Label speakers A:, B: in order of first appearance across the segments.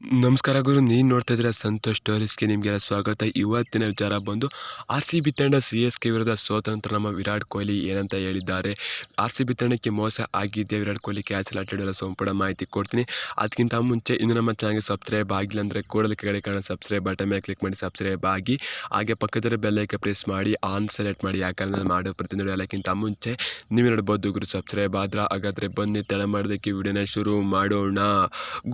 A: ನಮಸ್ಕಾರ ಗುರು, ನೀನು ನೋಡ್ತಾ ಇದ್ರೆ ಸಂತೋಷ್ ಸ್ಟೋರೀಸ್ಗೆ ನಿಮಗೆಲ್ಲ ಸ್ವಾಗತ. ಇವತ್ತಿನ ವಿಚಾರ ಬಂದು RCB ತಂಡ CSK ವಿರುದ್ಧ ಸೋತಂತ್ರ ನಮ್ಮ ವಿರಾಟ್ ಕೊಹ್ಲಿ ಏನಂತ ಹೇಳಿದ್ದಾರೆ. RCB ತಂಡಕ್ಕೆ ಮೋಸ ಆಗಿದ್ದೆ, ವಿರಾಟ್ ಕೊಹ್ಲಿ ಕ್ಯಾಚ್ ಆಟಾಡಿರೋ ಸಂಪೂರ್ಣ ಮಾಹಿತಿ ಕೊಡ್ತೀನಿ. ಅದಕ್ಕಿಂತ ಮುಂಚೆ ಇನ್ನು ನಮ್ಮ ಚಾನಲ್ಗೆ ಸಬ್ಸ್ಕ್ರೈಬ್ ಆಗಿಲ್ಲ ಅಂದರೆ ಕೂಡಲೇ ಕೆಳಗಡೆ ಕಾಣೋ ಸಬ್ಸ್ಕ್ರೈಬ್ ಬಟನ್ ಮೇಲೆ ಕ್ಲಿಕ್ ಮಾಡಿ ಸಬ್ಸ್ಕ್ರೈಬ್ ಆಗಿ, ಹಾಗೆ ಪಕ್ಕದ ಬೆಲ್ಲೈಕೆ ಪ್ರೆಸ್ ಮಾಡಿ ಆನ್ ಸೆಲೆಕ್ಟ್ ಮಾಡಿ. ಯಾಕಂದರೆ ನಾನು ಮಾಡೋ ಪ್ರತಿಯೊಂದು ಎಲ್ಲಕ್ಕಿಂತ ಮುಂಚೆ ನೀವು ನೋಡ್ಬೋದು ಗುರು. ಸಬ್ಸ್ಕ್ರೈಬ್ ಆದ್ರೆ ಹಾಗಾದರೆ ಬನ್ನಿ ತಡ ಮಾಡೋದಕ್ಕೆ ವಿಡಿಯೋನ ಶುರು ಮಾಡೋಣ.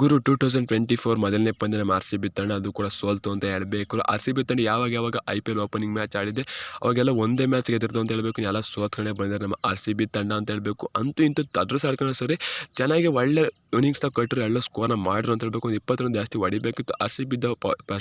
A: ಗುರು 2024 ಮೊದಲನೇ ಪಂದ್ಯ ನಮ್ಮ RCB ತಂಡ, ಅದು ಕೂಡ ಸೋಲ್ತು ಅಂತ ಹೇಳಬೇಕು. RCB ತಂಡ ಯಾವಾಗ IPL ಓಪನಿಂಗ್ ಮ್ಯಾಚ್ ಆಡಿದೆ ಅವಾಗೆಲ್ಲ ಒಂದೇ ಮ್ಯಾಚ್ ಗೆದ್ದಿರ್ತು ಅಂತ ಹೇಳಬೇಕು. ಎಲ್ಲ ಸೋತ್ಕೊಂಡೇ ಬಂದಿದ್ದಾರೆ ನಮ್ಮ RCB ತಂಡ ಅಂತ ಹೇಳಬೇಕು. ಅಂತೂ ಇಂತೂ ಅದ್ರ ಸಾಡ್ಕೊಂಡು ಸರಿ ಚೆನ್ನಾಗಿ ಒಳ್ಳೆ ಇನ್ನಿಂಗ್ಸ್ನ ಕಟ್ಟರು, ಎಲ್ಲ ಸ್ಕೋರ್ನ ಮಾಡಿದ್ರು ಅಂತ ಹೇಳಬೇಕು. ಒಂದು 20 ರನ್ ಜಾಸ್ತಿ ಹೊಡಿಬೇಕಿತ್ತು. RCB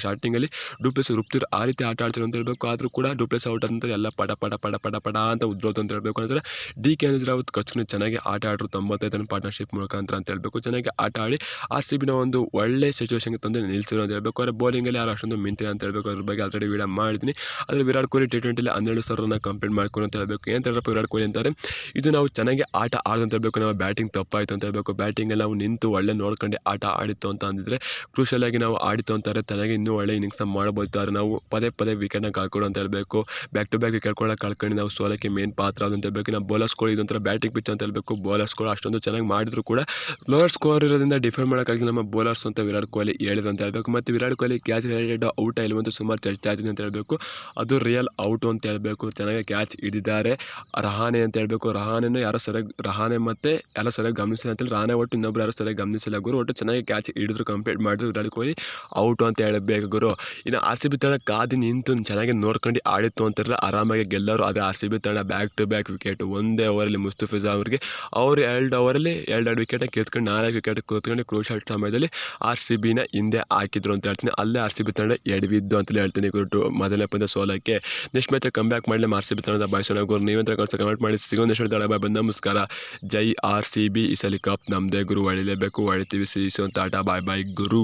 A: ಸ್ಟಾರ್ಟಿಂಗಲ್ಲಿ ಡೂಪ್ಲೆಸ್ ರುಪ್ತಿರು ಆ ರೀತಿ ಆಟ ಆಡ್ತಿರು ಅಂತ ಹೇಳಬೇಕು. ಆದರೂ ಕೂಡ ಡೂಪ್ಲೆಸ್ ಔಟ್ ಅಂತ ಎಲ್ಲ ಪಡ ಅಂತ ಉದ್ರೋತು ಅಂತ ಹೇಳಬೇಕು. ಅಂದರೆ DK ರಾವತ್ ಕಚ್ಕೊಂಡು ಚೆನ್ನಾಗಿ ಆಟ ಆಡಿದ್ರು 95 ರನ್ ಪಾರ್ಟ್ನರ್ಶಿಪ್ ಮುಖಾಂತರ ಅಂತ ಹೇಳಬೇಕು. ಚೆನ್ನಾಗಿ ಆಟ ಆಡಿ RCBನ ಒಂದು ಒಳ್ಳೆ ಸಿಚುವೇಷನ್ಗೆ ತಂದು ನಿಲ್ಸಿರೋ ಅಂತ ಹೇಳಬೇಕು. ಆದರೆ ಬೌಲಿಂಗಲ್ಲಿ ಯಾರು ಅಷ್ಟೊಂದು ಮಿಂತಿಲ್ಲ ಅಂತ ಹೇಳಬೇಕು. ಅದ್ರ ಬಗ್ಗೆ ಆಲ್ರೆಡಿ ವಿಡಿಯೋ ಮಾಡಿದ್ದೀನಿ. ಆದರೆ ವಿರಾಟ್ ಕೊಹ್ಲಿ T20 12 ರನ್ನ ಕಂಪ್ಲೀಟ್ ಮಾಡ್ಕೊಂಡು ಅಂತ ಹೇಳಬೇಕು. ಏನು ಹೇಳಬೇಕು ವಿರಾಟ್ ಕೊಹ್ಲಿ ಅಂತಾರೆ, ಇದು ನಾವು ಚೆನ್ನಾಗಿ ಆಟ ಆಡೋದು ಅಂತ ಹೇಳಬೇಕು. ನಾವು ಬ್ಯಾಟಿಂಗ್ ತಪ್ಪಾಯಿತು ಅಂತ ಹೇಳಬೇಕು. ಬ್ಯಾಟಿಂಗಲ್ಲಿ ನಾವು ನಿಂತು ಒಳ್ಳೆ ನೋಡ್ಕೊಂಡು ಆಟ ಆಡಿತ್ತು ಅಂತ ಅಂದಿದ್ರೆ ಕ್ರೂಷಲ್ ಆಗಿ ನಾವು ಆಡಿತು ಅಂತಾರೆ. ಚೆನ್ನಾಗಿ ಇನ್ನೂ ಒಳ್ಳೆ ಇನ್ನಿಂಗ್ಸ್ನ ಮಾಡಬಹುದು. ಆದರೆ ನಾವು ಪದೇ ವಿಕೆಟ್ನ ಕಳ್ಕೊಡು ಅಂತ ಹೇಳಬೇಕು. ಬ್ಯಾಕ್ ಟು ಬ್ಯಾಕ್ ವಿಕೆಟ್ ಕೂಡ ಕಳ್ಕೊಂಡು ನಾವು ಸೋಲಕ್ಕೆ ಮೇನ್ ಪಾತ್ರ ಅದು ಅಂತ ಹೇಳಬೇಕು. ನಾವು ಬೌಲರ್ಸ್ಗಳು ಇದೊಂಥರ ಬ್ಯಾಟಿಂಗ್ ಪಿಚ್ ಅಂತ ಹೇಳಬೇಕು. ಬೌಲರ್ಸ್ಗಳು ಅಷ್ಟೊಂದು ಚೆನ್ನಾಗಿ ಮಾಡಿದ್ರು ಕೂಡ ಲೋವರ್ ಸ್ಕೋರ್ ಇರೋದ್ರಿಂದ ಡಿಫೆಂಡ್ ಮಾಡೋಕ್ಕಾಗಿ ನಮ್ಮ ಬೌಲರ್ಸ್ ಅಂತ ವಿರಾಟ್ ಕೊಹ್ಲಿ ಹೇಳಿದ್ರು ಅಂತ ಹೇಳಬೇಕು. ಮತ್ತು Virat Kohli catch related out ಇಲ್ವಂತ ಸುಮಾರು ಚರ್ಚೆ ಆಗಿದೆ ಅಂತ ಹೇಳಬೇಕು. ಅದು ರಿಯಲ್ ಔಟು ಅಂತ ಹೇಳಬೇಕು. ಚೆನ್ನಾಗಿ ಕ್ಯಾಚ್ ಹಿಡಿದ್ದಾರೆ ರಹಾನೆ ಅಂತ ಹೇಳಬೇಕು. ರಹಾನೆ ಮತ್ತೆ ಯಾರೋ ಸರಿಯಾಗಿ ಗಮನಿಸಿಲ್ಲ ಅಂತೇಳಿ ರಹಾನೆ ಒಟ್ಟು ಇನ್ನೊಬ್ರು ಯಾರು ಸರಿಯಾಗಿ ಗಮನಿಸಿಲ್ಲ ಗುರು. ಒಟ್ಟು ಚೆನ್ನಾಗಿ ಕ್ಯಾಚ್ ಹಿಡಿದ್ರು, ಕಂಪ್ಲೀಟ್ ಮಾಡಿದ್ರು ವಿರಾಟ್ ಕೊಹ್ಲಿ ಔಟು ಅಂತ ಹೇಳಬೇಕು ಗುರು. ಇನ್ನು RCB ತಂಡ ಕಾದು ನಿಂತು ಚೆನ್ನಾಗಿ ನೋಡ್ಕೊಂಡು ಆಡಿತ್ತು ಅಂತಾರಲ್ಲ, ಆರಾಮಾಗಿ ಗೆಲ್ಲರು. ಅದೇ RCB ತಂಡ ಬ್ಯಾಕ್ ಟು ಬ್ಯಾಕ್ ವಿಕೆಟ್ ಒಂದೇ ಓವರಲ್ಲಿ ಮುಸ್ತಫಿಜಾ ಅವರಿಗೆ ಅವರು 2 ಓವರಲ್ಲಿ 2 ವಿಕೆಟ್ನ ಕಿತ್ಕೊಂಡು 4 ವಿಕೆಟ್ ಕೂತ್ಕೊಂಡು ಕ್ರೂಷಲ್ ಸಮಯದಲ್ಲಿ RCBನ ಹಿಂದೆ ಹಾಕಿದ್ರು ಅಂತ ಹೇಳ್ತೀನಿ. ಅಲ್ಲೇ RCB ತಂಡ ಎಡವಿದ್ದು ಅಂತಲೇ ಹೇಳ್ತೀನಿ ಗುರು. ಮೊದಲನೇ ಪಂದ್ಯ ಸೋಲಕ್ಕೆ ನೆಕ್ಸ್ಟ್ ಮ್ಯಾಚ್ ಕಮ್ ಬ್ಯಾಕ್ ಮಾಡಲಿ RCB ತಂಡದ ಬಾಯ್ಸೋಣ ಗುರು. ನೀವಂತ ಕಮೆಂಟ್ ಮಾಡಿ. ಸಿಗೋ ನೆಕ್ಸ್ಟ್ ತಡ ಬಾಯ್ ಬಂದು ನಮಸ್ಕಾರ. ಜೈ RCB. ಈ ಸಲ ಕಪ್ ನಮ್ಮದೇ ಗುರು, ಹೊಡಿಲೇಬೇಕು, ಹೊಡಿತೀವಿ. ಸೀಸು ಅಂತ ಆಟ. ಬಾಯ್ ಗುರು.